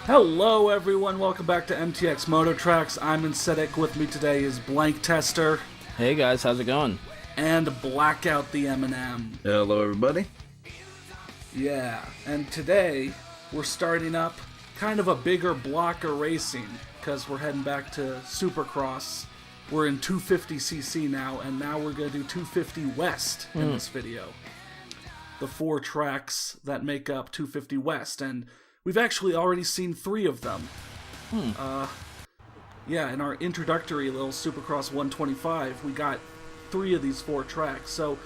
Hello everyone, welcome back to MTX Mototrax. I'm Insetic. With me today is Blank Tester. Hey guys, how's it going? And Blackout the M&M. Hello everybody. Yeah, and today we're starting up kind of a bigger block of racing because we're heading back to Supercross. We're in 250cc now, and now we're going to do 250 West in this video. The 4 tracks that make up 250 West, and we've actually already seen 3 of them. Yeah, in our introductory little Supercross 125, we got 3 of these 4 tracks. So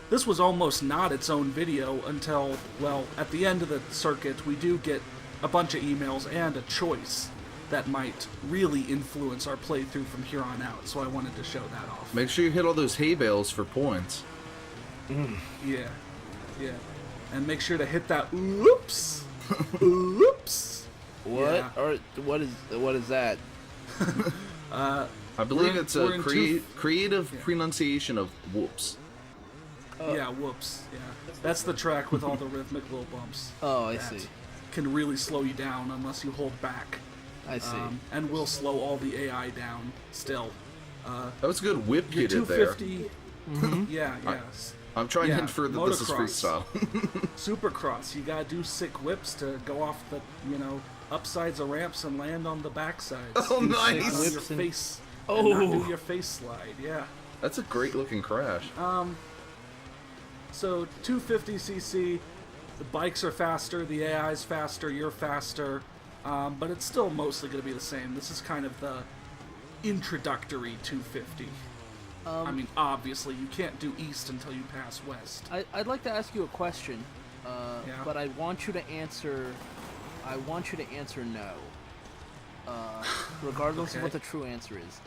this was almost not its own video until, well, at the end of the circuit, we do get a bunch of emails and a choice that might really influence our playthrough from here on out. So I wanted to show that off. Make sure you hit all those hay bales for points. Yeah. And make sure to hit that oops. Oops. What? Yeah. Or what is that? I believe it's a creative pronunciation of whoops. Yeah, whoops. Yeah. That's the track with all the rhythmic little bumps. Oh, I that see. Can really slow you down unless you hold back. I see. And will slow all the AI down still. That was a good whip you did there. 250. Yeah. I'm trying to infer that this is freestyle. Supercross, you gotta do sick whips to go off the, upsides of ramps and land on the backsides. Oh, nice! On your face. And not do your face slide, yeah. That's a great looking crash. So 250cc, the bikes are faster, the AI's faster, you're faster, but it's still mostly going to be the same. This is kind of the introductory 250. I mean, obviously, you can't do east until you pass west. I'd like to ask you a question, Yeah. but I want you to answer. I want you to answer no, regardless of what the true answer is.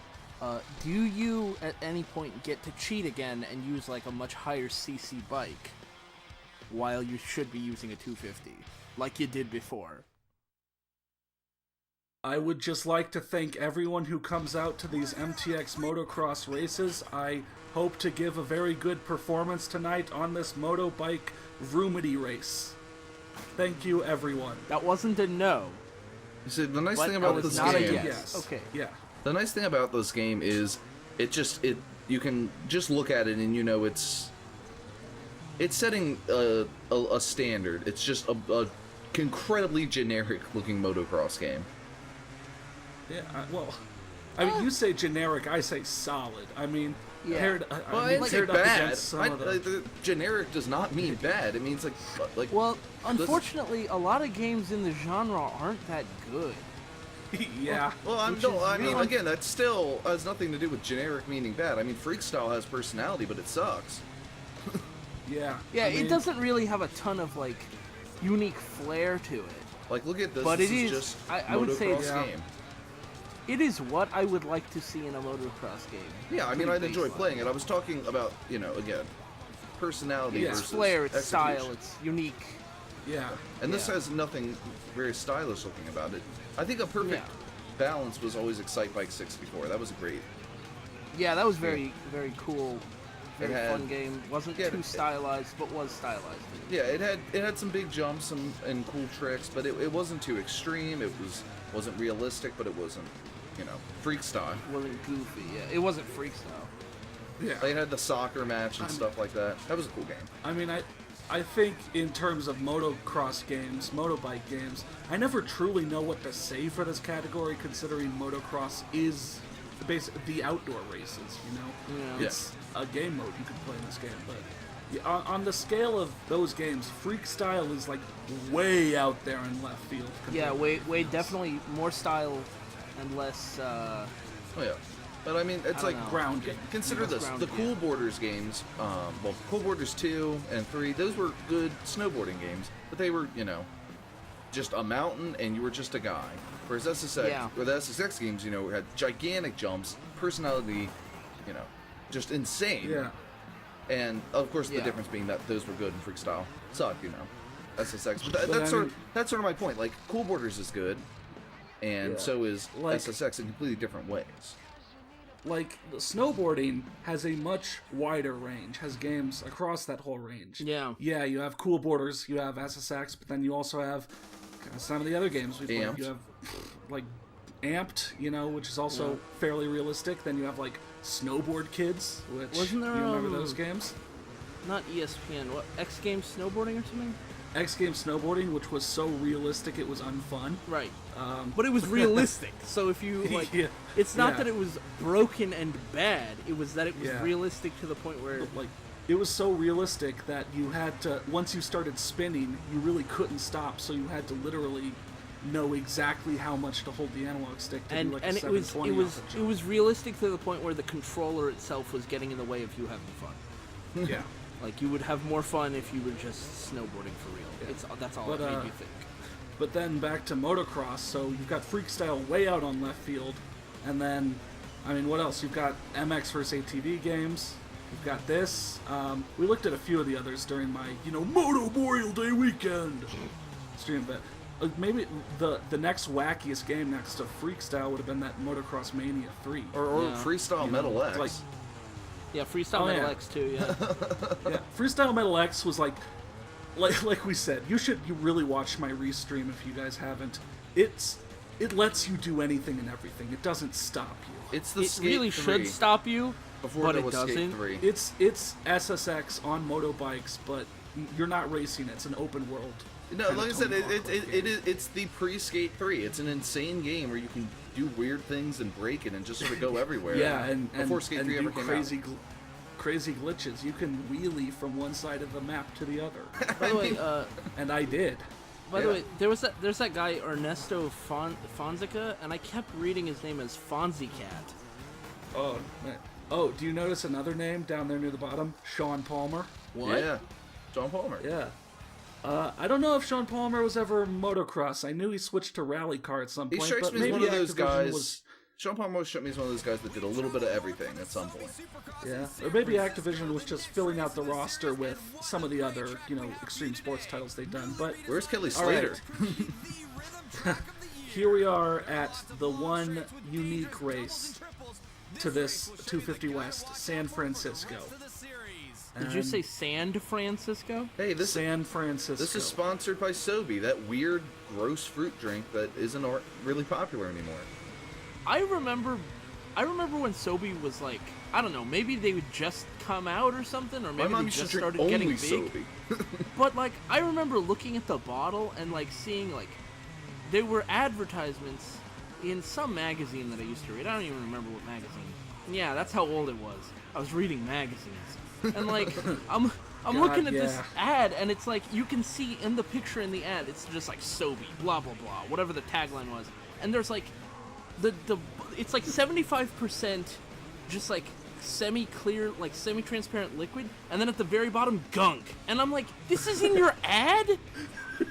Do you at any point get to cheat again and use like a much higher CC bike, while you should be using a 250, like you did before? I would just like to thank everyone who comes out to these MTX motocross races. I hope to give a very good performance tonight on this motobike vroomity race. Thank you, everyone. That wasn't a no. You see, the nice But thing that about was this not a game, yes. Okay. Yeah. the nice thing about this game is, you can just look at it and it's setting a standard. It's just a incredibly generic looking motocross game. Yeah, I mean, you say generic, I say solid. I mean, Yeah. paired, Well, I mean, it's paired up bad. against some of the... Generic does not mean bad. It means like. Well, unfortunately, a lot of games in the genre aren't that good. Yeah. Well, I mean, again, that still has nothing to do with generic meaning bad. I mean, Freakstyle has personality, but it sucks. Yeah. Yeah, I mean, it doesn't really have a ton of like unique flair to it. Like, look at this. But this it is is- just I would say motocross it's- game. It is what I would like to see in a motocross game. Yeah, I mean, Pretty I'd enjoy baseline. playing it. I was talking about, again, personality Yeah. versus It's flair, it's execution. style, it's unique. Yeah. And this yeah. has nothing very stylish looking about it. I think a perfect balance was always Excite Bike 64. That was great. Yeah, that was very cool, very had- fun game. Wasn't yeah, too stylized, but was stylized. Yeah, it had some big jumps and cool tricks, but it wasn't too extreme. It wasn't realistic, but it wasn't, freak style. It wasn't goofy. Yeah, it wasn't freestyle. Yeah. They had the soccer match and stuff like that. That was a cool game. I mean, I think in terms of motocross games, motobike games, I never truly know what to say for this category, considering motocross is the outdoor races, Yeah. It's a game mode you can play in this game, but yeah, on the scale of those games, freestyle is like way out there in left field. Yeah, compared to way this. definitely more style and less. Oh yeah, but I mean, it's I like don't know. grounding. consider Less this: grounded, the Cool Borders games. Cool Borders 2 and 3. Those were good snowboarding games, but they were, just a mountain and you were just a guy. Whereas SSX, or the SSX games, had gigantic jumps, personality, just insane. Yeah. And of course, the Yeah. difference being that those were good and Freakstyle sucked, SSX. But, But that's I sort mean- that's sort of my point. Like, Cool Borders is good, and Yeah. so is Like- SSX in completely different ways. Like, the snowboarding has a much wider range, has games across that whole range. Yeah. Yeah, you have Cool Borders, you have SSX, but then you also have some of the other games we played. Amped. You have like Amped, which is also fairly realistic. Then you have like Snowboard Kids, which Wasn't there, you remember those games? Not ESPN. What, X Games Snowboarding or something? X Games Snowboarding, which was so realistic it was unfun. Right. But it was realistic. So if you like, it's not that it was broken and bad. It was that it was realistic to the point where like it was so realistic that you had to, once you started spinning, you really couldn't stop. So you had to literally know exactly how much to hold the analog stick to do like a 720 it was realistic to the point where the controller itself was getting in the way of you having fun. Yeah. Like, you would have more fun if you were just snowboarding for real. Yeah. That's all it made you think. But then back to motocross, so you've got Freakstyle way out on left field, and then, I mean, what else? You've got MX vs. ATV games, you've got this. We looked at a few of the others during my, Moto Memorial Day weekend stream, but maybe the next wackiest game next to Freakstyle would have been that Motocross Mania 3. Or Freestyle Metal X. Like, yeah, Freestyle Metal X too, yeah. Yeah, Freestyle Metal X was like we said, you really watch my restream if you guys haven't. It lets you do anything and everything. It doesn't stop you. It's the It Skate really 3 should stop you, before but there it was Skate doesn't. 3. It's SSX on motorbikes, but you're not racing. It's an open world. No, like I said, it's the pre-Skate 3. It's an insane game where you can do weird things and break it and just sort of go everywhere. Yeah, and before Skate 3 ever came out. Crazy glitches. You can wheelie from one side of the map to the other. By the way, and I did. By the way, there's that guy Ernesto Fonseca, and I kept reading his name as Fonzie Cat. Oh, man. Oh, do you notice another name down there near the bottom? Sean Palmer. What? Yeah, John Palmer. Yeah. I don't know if Sean Palmer was ever motocross. I knew he switched to rally car at some point. He strikes but me as maybe one of those Activision guys. Sean Palmer struck me as one of those guys that did a little bit of everything at some point. Yeah, or maybe Activision was just filling out the roster with some of the other, extreme sports titles they've done. But where's Kelly Slater? Right. Here we are at the one unique race to this 250 West, San Francisco. Did you say San Francisco? Hey, San Francisco. This is sponsored by Sobe, that weird, gross fruit drink that isn't really popular anymore. I remember when Sobe was like, I don't know, maybe they would just come out or something, or maybe they just started getting big. Sobe. But like, I remember looking at the bottle and like seeing like there were advertisements in some magazine that I used to read. I don't even remember what magazine. Yeah, that's how old it was. I was reading magazines. And like, I'm looking at this ad, and it's like, you can see in the picture in the ad, it's just like Sobe, blah blah blah, whatever the tagline was. And there's like it's like 75% just like semi-clear, like semi-transparent liquid, and then at the very bottom, gunk. And I'm like, this is in your ad?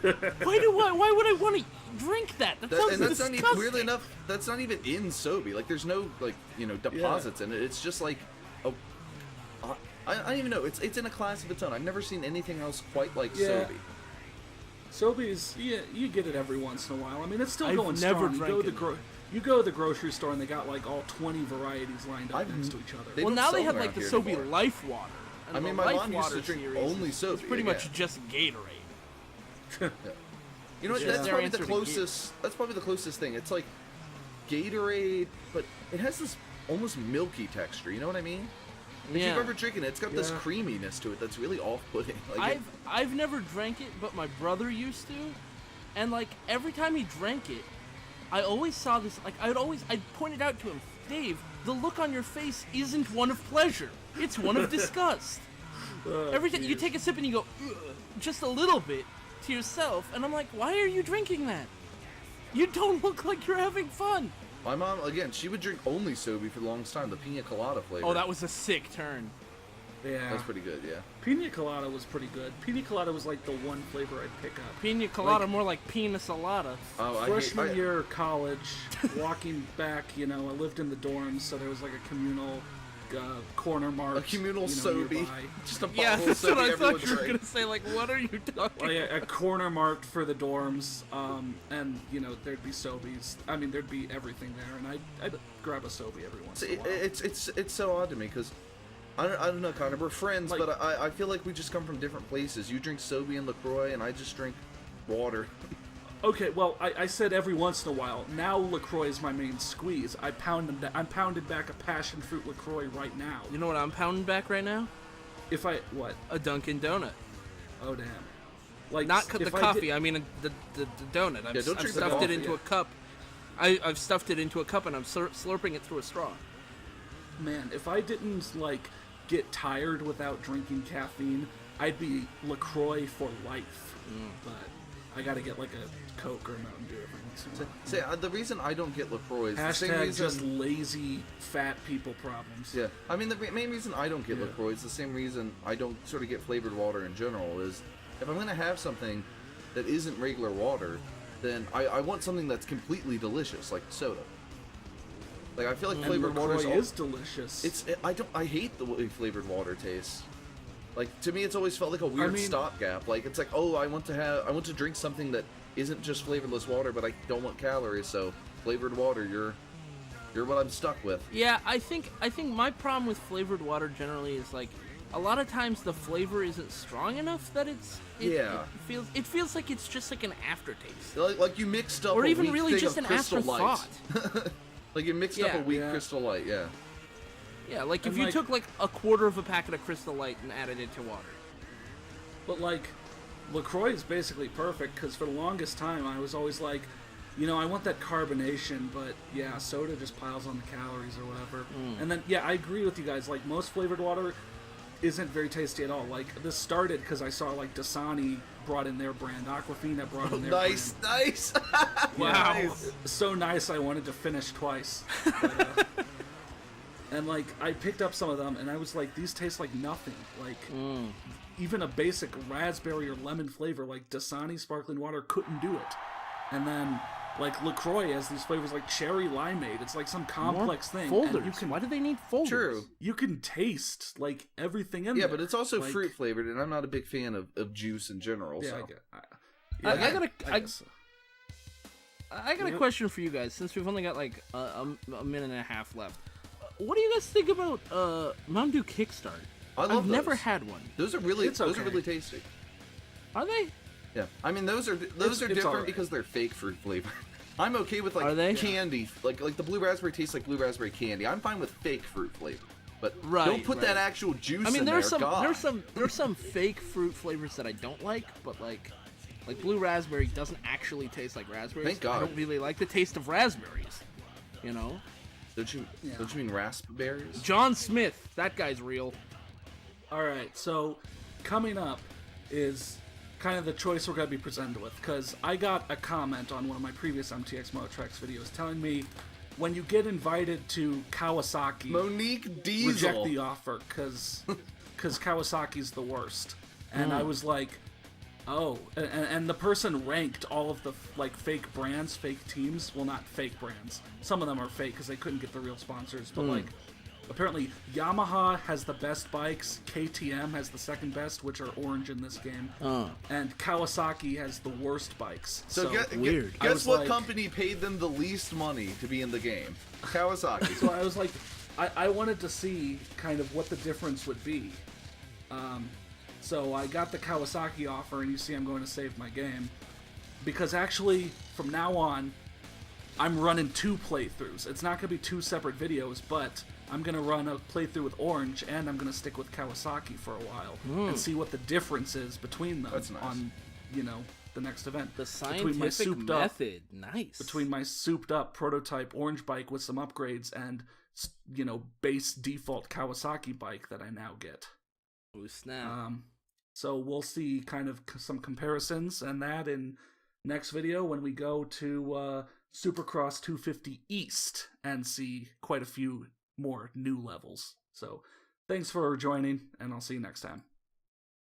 Why would I want to drink that? That sounds that's disgusting. not even, weirdly enough, that's not even in Sobe. Like, there's no deposits in it. It's just like I don't even know. It's in a class of its own. I've never seen anything else quite like Sobe. Sobe's, you get it every once in a while. I mean, it's still I've going never strong. You go to the grocery store and they got like all 20 varieties lined up next to each other. Well, now they have like the Sobe anymore. Life Water. And I mean, the my Life mom used Water to drink series only Sobe. It's pretty much just Gatorade. Yeah. You know what? Yeah. That's Their probably answer the to closest. That's probably the closest thing. It's like Gatorade, but it has this almost milky texture. You know what I mean? If you've ever drinking it, it's got this creaminess to it that's really off-putting. Like I've never drank it, but my brother used to, and like every time he drank it, I always saw this. Like I'd pointed out to him, Dave, the look on your face isn't one of pleasure; it's one of disgust. Every time you take a sip and you go, ugh, just a little bit to yourself, and I'm like, why are you drinking that? You don't look like you're having fun. my mom, again, she would drink only Sobe for the longest time, the pina colada flavor. Oh, that was a sick turn. Yeah. That's pretty good, yeah. Pina colada was pretty good. Pina colada was like the one flavor I'd pick up. Pina colada, more like pina salada. Oh, Freshman year of college, walking back, I lived in the dorms, so there was like a communal corner mart. A communal Sobe. Nearby. Just a bottle Yeah, of that's Sobe what I everyone thought you were drank. going to say. Like, what are you talking Like a corner mart for the dorms, and there'd be Sobeys. I mean, there'd be everything there, and I'd grab a Sobe every once in a while. It's so odd to me because I don't know, Connor. We're friends, Like- but I feel like we just come from different places. You drink Sobe and LaCroix, and I just drink water. Okay, well, I said every once in a while. Now LaCroix is my main squeeze. I'm pounding back a passion fruit LaCroix right now. You know what I'm pounding back right now? What? A Dunkin' Donut. Oh, damn. Like, Not the coffee, I mean the donut. I've stuffed it into a cup. I've stuffed it into a cup and I'm slurping it through a straw. Man, if I didn't, like, get tired without drinking caffeine, I'd be LaCroix for life. But I gotta get, like, a Coke or a Mountain Dew every once in a while. See, the reason I don't get LaCroix is the same Hashtag reason... just lazy, fat people problems. Yeah, I mean, the main reason I don't get LaCroix is the same reason I don't sort of get flavored water in general, is if I'm going to have something that isn't regular water, then I want something that's completely delicious, like soda. Like, I feel like flavored water is delicious. I hate the way flavored water tastes. Like, to me, it's always felt like a weird stopgap. Like, it's like, oh, I want to drink something that isn't just flavorless water, but I don't want calories, so flavored water, you're what I'm stuck with. Yeah, I think my problem with flavored water generally is, like, a lot of times the flavor isn't strong enough that it feels like it's just like an aftertaste. Like you mixed up or a even weak really thing just of an Crystal afterthought. Light. Like you mixed up a weak Crystal Light, yeah. Yeah, like if you took like a quarter of a packet of Crystal Light and added it to water. But like, LaCroix is basically perfect because for the longest time I was always like, you know, I want that carbonation, but yeah, soda just piles on the calories or whatever. And then, yeah, I agree with you guys. Like, most flavored water isn't very tasty at all. Like, this started because I saw, like, Dasani brought in their brand. Aquafina brought in their brand. Nice! Wow. Nice. So nice I wanted to finish twice. But, and, like, I picked up some of them, and I was like, these taste like nothing. Like, even a basic raspberry or lemon flavor, like Dasani sparkling water couldn't do it. And then, like, LaCroix has these flavors like cherry limeade. It's like some complex thing. Folders. Why do they need folders? True. You can taste, like, everything in there. Yeah, but it's also like, fruit flavored, and I'm not a big fan of juice in general. Yeah, so. I got a question for you guys, since we've only got like a minute and a half left. What do you guys think about Mountain Dew Kickstart? I've never had one. Those are really really tasty. Are they? Yeah, I mean those are different because they're fake fruit flavor. I'm okay with like candy, like the blue raspberry tastes like blue raspberry candy. I'm fine with fake fruit flavor, but don't put that actual juice. I mean, there's some fake fruit flavors that I don't like, but like blue raspberry doesn't actually taste like raspberries. Thank God. I don't really like the taste of raspberries. You know? Don't you mean raspberries? John Smith, that guy's real. All right, so coming up is kind of the choice we're going to be presented with, because I got a comment on one of my previous MTX Mototrax videos telling me when you get invited to Kawasaki, Monique Diesel, reject the offer because Kawasaki's the worst. And I was like, oh, and the person ranked all of the like fake brands, fake teams. Well, not fake brands. Some of them are fake because they couldn't get the real sponsors, but like, apparently, Yamaha has the best bikes, KTM has the second best, which are orange in this game, and Kawasaki has the worst bikes. So weird. Guess what company paid them the least money to be in the game? Kawasaki. So I was like, I wanted to see kind of what the difference would be. So I got the Kawasaki offer, and you see I'm going to save my game. Because actually, from now on, I'm running 2 playthroughs. It's not going to be 2 separate videos, but I'm going to run a playthrough with Orange, and I'm going to stick with Kawasaki for a while and see what the difference is between them on, you know, the next event. The scientific method. Nice. Between my souped-up prototype Orange bike with some upgrades and, you know, base default Kawasaki bike that I now get. Oh, snap. So we'll see kind of some comparisons and that in next video when we go to Supercross 250 East and see quite a few more new levels. So thanks for joining, and I'll see you next time.